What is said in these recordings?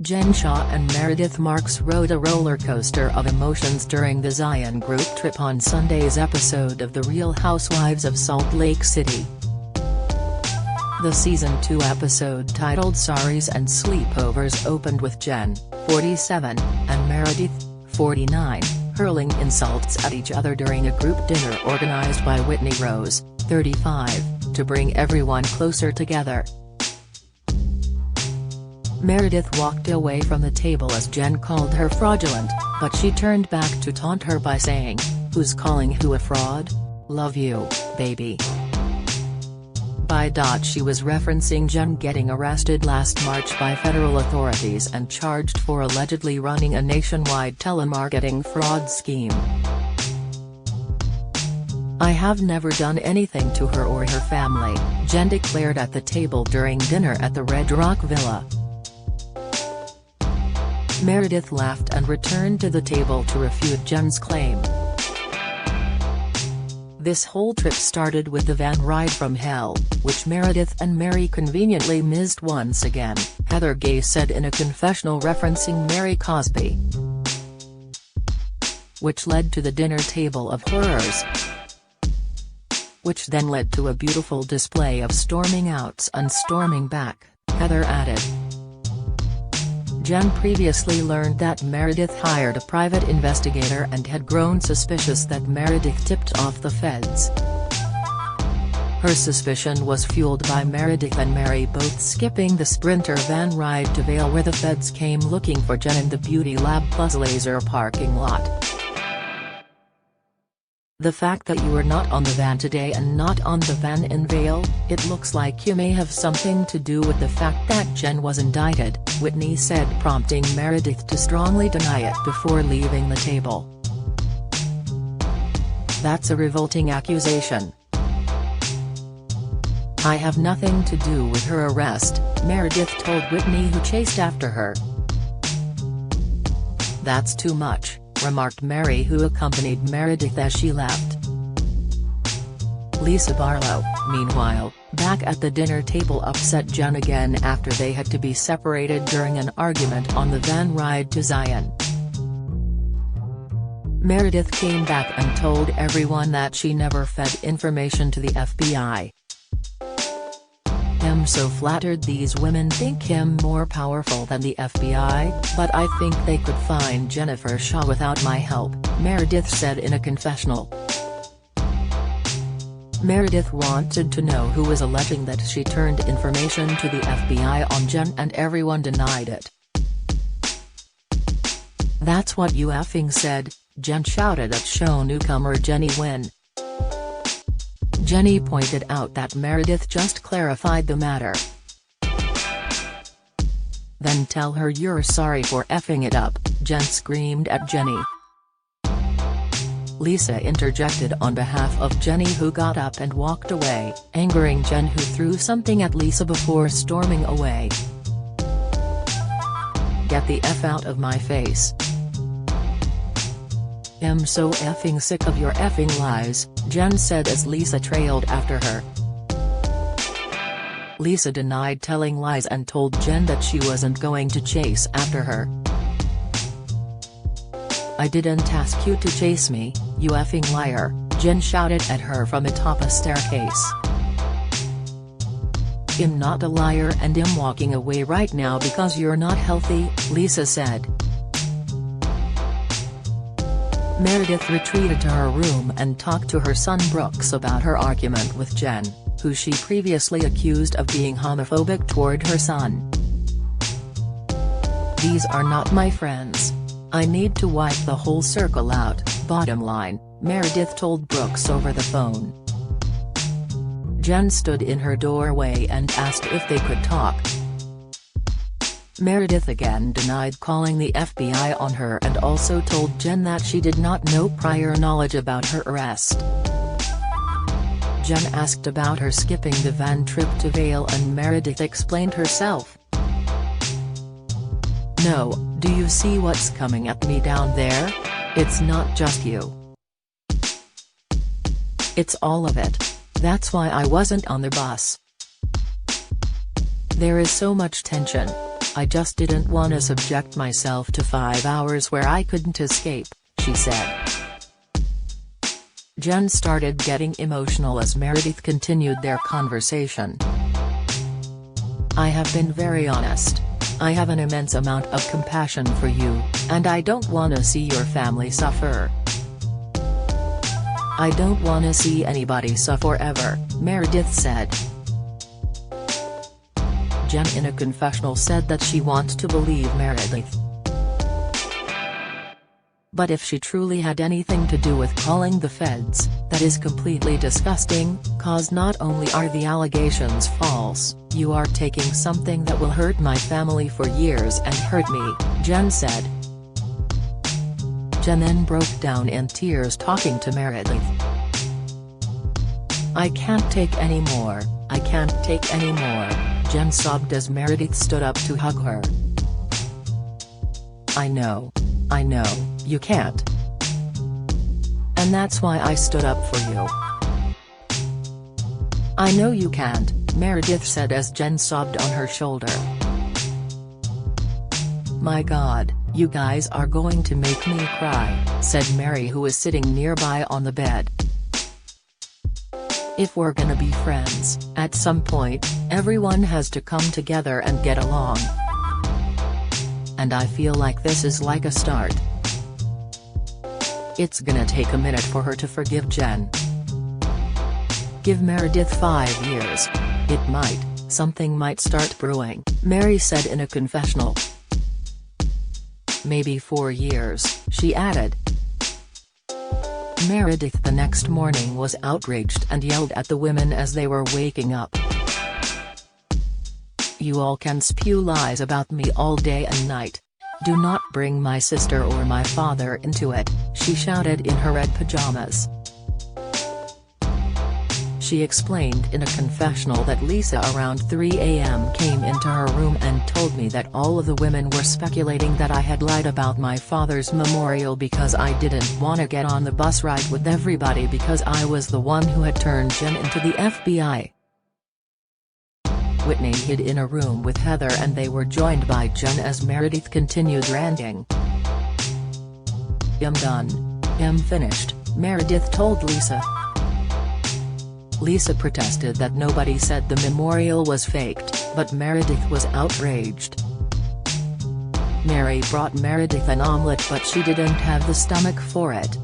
Jen, Shah and Meredith Marks rode a roller coaster of emotions during the Zion group trip on Sunday's episode of The Real Housewives of Salt Lake City. The Season 2 episode titled Sorries and Sleepovers opened with Jen, 47, and Meredith, 49, hurling insults at each other during a group dinner organized by Whitney Rose, 35, to bring everyone closer together. Meredith walked away from the table as Jen called her fraudulent, but she turned back to taunt her by saying, "Who's calling who a fraud? Love you, baby." She was referencing Jen getting arrested last March by federal authorities and charged for allegedly running a nationwide telemarketing fraud scheme. "I have never done anything to her or her family," Jen declared at the table during dinner at the Red Rock Villa. Meredith laughed and returned to the table to refute Jen's claim. This whole trip started with the van ride from hell, which Meredith and Mary conveniently missed once again, Heather Gay said in a confessional referencing Mary Cosby. Which led to the dinner table of horrors. Which then led to a beautiful display of storming outs and storming back, Heather added. Jen previously learned that Meredith hired a private investigator and had grown suspicious that Meredith tipped off the feds. Her suspicion was fueled by Meredith and Mary both skipping the Sprinter van ride to Vail, where the feds came looking for Jen in the Beauty Lab Plus Laser parking lot. "The fact that you were not on the van today and not on the van in Vail, it looks like you may have something to do with the fact that Jen was indicted," Whitney said, prompting Meredith to strongly deny it before leaving the table. "That's a revolting accusation. I have nothing to do with her arrest," Meredith told Whitney, who chased after her. "That's too much," remarked Mary, who accompanied Meredith as she left. Lisa Barlow, meanwhile, back at the dinner table, upset Jen again after they had to be separated during an argument on the van ride to Zion. Meredith came back and told everyone that she never fed information to the FBI. "I'm so flattered these women think him more powerful than the FBI, but I think they could find Jennifer Shah without my help," Meredith said in a confessional. Meredith wanted to know who was alleging that she turned information to the FBI on Jen, and everyone denied it. "That's what you effing said," Jen shouted at show newcomer Jenny Wynn. Jenny pointed out that Meredith just clarified the matter. "Then tell her you're sorry for effing it up," Jen screamed at Jenny. Lisa interjected on behalf of Jenny, who got up and walked away, angering Jen, who threw something at Lisa before storming away. "Get the F out of my face. I'm so effing sick of your effing lies," Jen said as Lisa trailed after her. Lisa denied telling lies and told Jen that she wasn't going to chase after her. "I didn't ask you to chase me, you effing liar," Jen shouted at her from atop a staircase. "I'm not a liar, and I'm walking away right now because you're not healthy," Lisa said. Meredith retreated to her room and talked to her son Brooks about her argument with Jen, who she previously accused of being homophobic toward her son. "These are not my friends. I need to wipe the whole circle out, bottom line," Meredith told Brooks over the phone. Jen stood in her doorway and asked if they could talk. Meredith again denied calling the FBI on her and also told Jen that she did not know prior knowledge about her arrest. Jen asked about her skipping the van trip to Vail, and Meredith explained herself. "No, do you see what's coming at me down there? It's not just you. It's all of it. That's why I wasn't on the bus. There is so much tension. I just didn't want to subject myself to 5 hours where I couldn't escape," she said. Jen started getting emotional as Meredith continued their conversation. "I have been very honest. I have an immense amount of compassion for you, and I don't want to see your family suffer. I don't want to see anybody suffer ever," Meredith said. Jen in a confessional said that she wants to believe Meredith. "But if she truly had anything to do with calling the feds, that is completely disgusting, cause not only are the allegations false, you are taking something that will hurt my family for years and hurt me," Jen said. Jen then broke down in tears talking to Meredith. "I can't take any more, I can't take any more," Jen sobbed as Meredith stood up to hug her. I know, you can't. And that's why I stood up for you." "I know you can't," Meredith said as Jen sobbed on her shoulder. "My God, you guys are going to make me cry," said Mary, who was sitting nearby on the bed. "If we're gonna be friends, at some point, everyone has to come together and get along. And I feel like this is like a start. It's gonna take a minute for her to forgive Jen. Give Meredith 5 years. Something might start brewing," Mary said in a confessional. "Maybe 4 years," she added. Meredith the next morning was outraged and yelled at the women as they were waking up. "You all can spew lies about me all day and night. Do not bring my sister or my father into it," she shouted in her red pajamas. She explained in a confessional that Lisa around 3 a.m. came into her room and told me that all of the women were speculating that I had lied about my father's memorial because I didn't want to get on the bus ride with everybody because I was the one who had turned Jen into the FBI. Whitney hid in a room with Heather and they were joined by Jen as Meredith continued ranting. "I'm done. I'm finished," Meredith told Lisa. Lisa protested that nobody said the memorial was faked, but Meredith was outraged. Mary brought Meredith an omelette but she didn't have the stomach for it.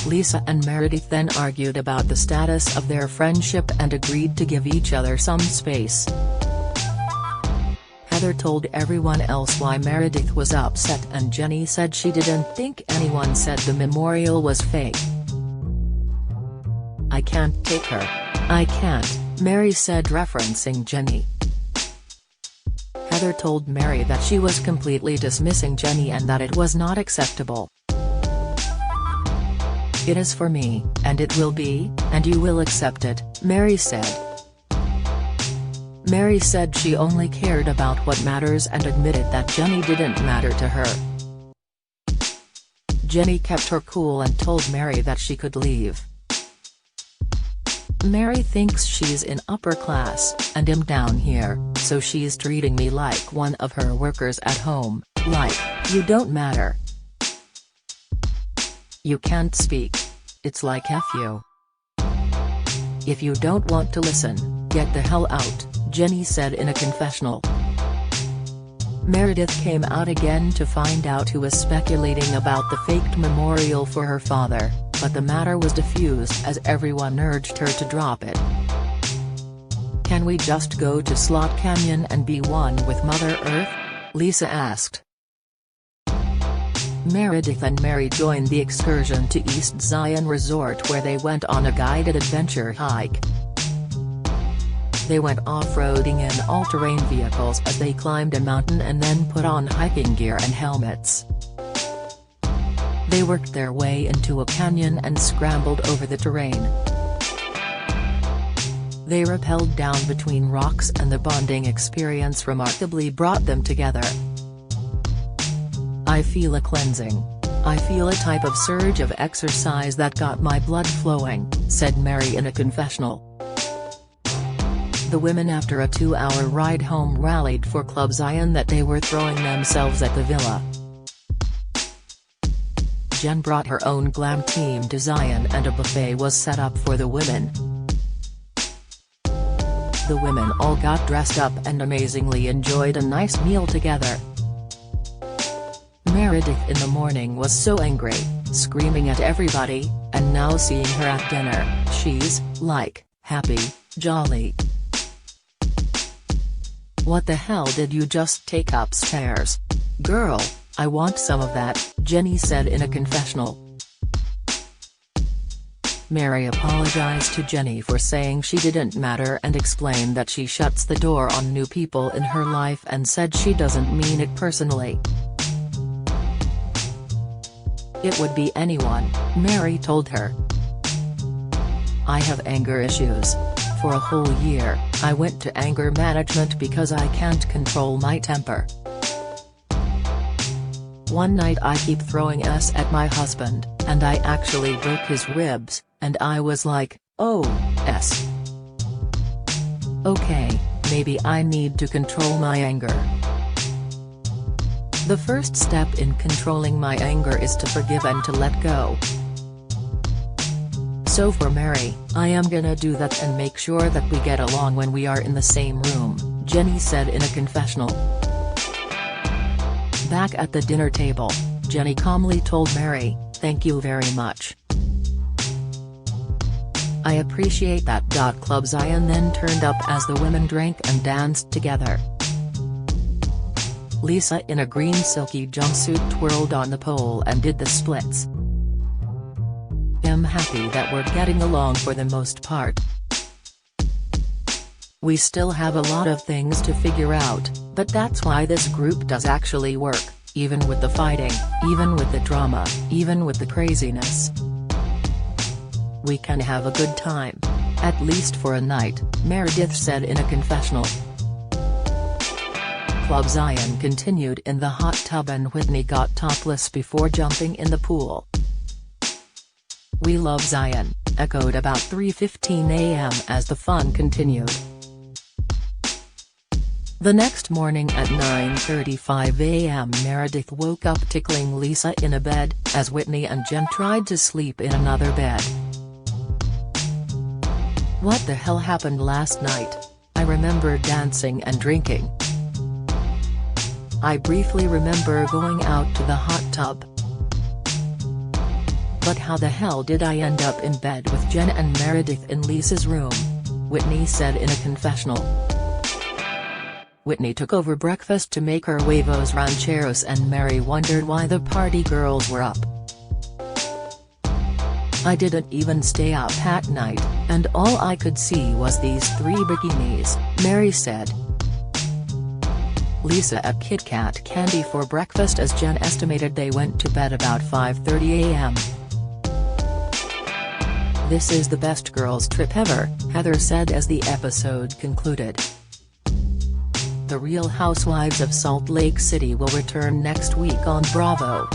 Lisa and Meredith then argued about the status of their friendship and agreed to give each other some space. Heather told everyone else why Meredith was upset and Jenny said she didn't think anyone said the memorial was fake. "I can't take her. I can't," Mary said referencing Jenny. Heather told Mary that she was completely dismissing Jenny and that it was not acceptable. "It is for me, and it will be, and you will accept it," Mary said. Mary said she only cared about what matters and admitted that Jenny didn't matter to her. Jenny kept her cool and told Mary that she could leave. "Mary thinks she's in upper class, and I'm down here, so she's treating me like one of her workers at home, like, you don't matter. You can't speak. It's like F you. If you don't want to listen, get the hell out," Jenny said in a confessional. Meredith came out again to find out who was speculating about the faked memorial for her father, but the matter was diffused as everyone urged her to drop it. "Can we just go to Slot Canyon and be one with Mother Earth?" Lisa asked. Meredith and Mary joined the excursion to East Zion Resort where they went on a guided adventure hike. They went off-roading in all-terrain vehicles as they climbed a mountain and then put on hiking gear and helmets. They worked their way into a canyon and scrambled over the terrain. They rappelled down between rocks and the bonding experience remarkably brought them together. "I feel a cleansing. I feel a type of surge of exercise that got my blood flowing," said Mary in a confessional. the women after a 2-hour ride home rallied for Club Zion that they were throwing themselves at the villa. Jen brought her own glam team to Zion and a buffet was set up for the women. The women all got dressed up and amazingly enjoyed a nice meal together. Meredith in the morning was so angry, screaming at everybody, and now seeing her at dinner, she's, like, happy, jolly. "What the hell did you just take upstairs? Girl, I want some of that," Jenny said in a confessional. Mary apologized to Jenny for saying she didn't matter and explained that she shuts the door on new people in her life and said she doesn't mean it personally. "It would be anyone," Mary told her. "I have anger issues. For a whole year, I went to anger management because I can't control my temper. One night I keep throwing S at my husband, and I actually broke his ribs, and I was like, oh, S. Okay, maybe I need to control my anger. The first step in controlling my anger is to forgive and to let go. So for Mary, I am gonna do that and make sure that we get along when we are in the same room," Jenny said in a confessional. Back at the dinner table, Jenny calmly told Mary, "Thank you very much. I appreciate that." Club Zion then turned up as the women drank and danced together. Lisa in a green silky jumpsuit twirled on the pole and did the splits. "I'm happy that we're getting along for the most part. We still have a lot of things to figure out, but that's why this group does actually work, even with the fighting, even with the drama, even with the craziness. We can have a good time. At least for a night," Meredith said in a confessional. Club Zion continued in the hot tub and Whitney got topless before jumping in the pool. "We love Zion," echoed about 3:15 a.m. as the fun continued. The next morning at 9:35 a.m. Meredith woke up tickling Lisa in a bed, as Whitney and Jen tried to sleep in another bed. "What the hell happened last night? I remember dancing and drinking. I briefly remember going out to the hot tub. But how the hell did I end up in bed with Jen and Meredith in Lisa's room?" Whitney said in a confessional. Whitney took over breakfast to make her huevos rancheros and Mary wondered why the party girls were up. "I didn't even stay up at night, and all I could see was these 3 bikinis," Mary said. Lisa ate Kit Kat candy for breakfast as Jen estimated they went to bed about 5:30 a.m. "This is the best girls' trip ever," Heather said as the episode concluded. The Real Housewives of Salt Lake City will return next week on Bravo.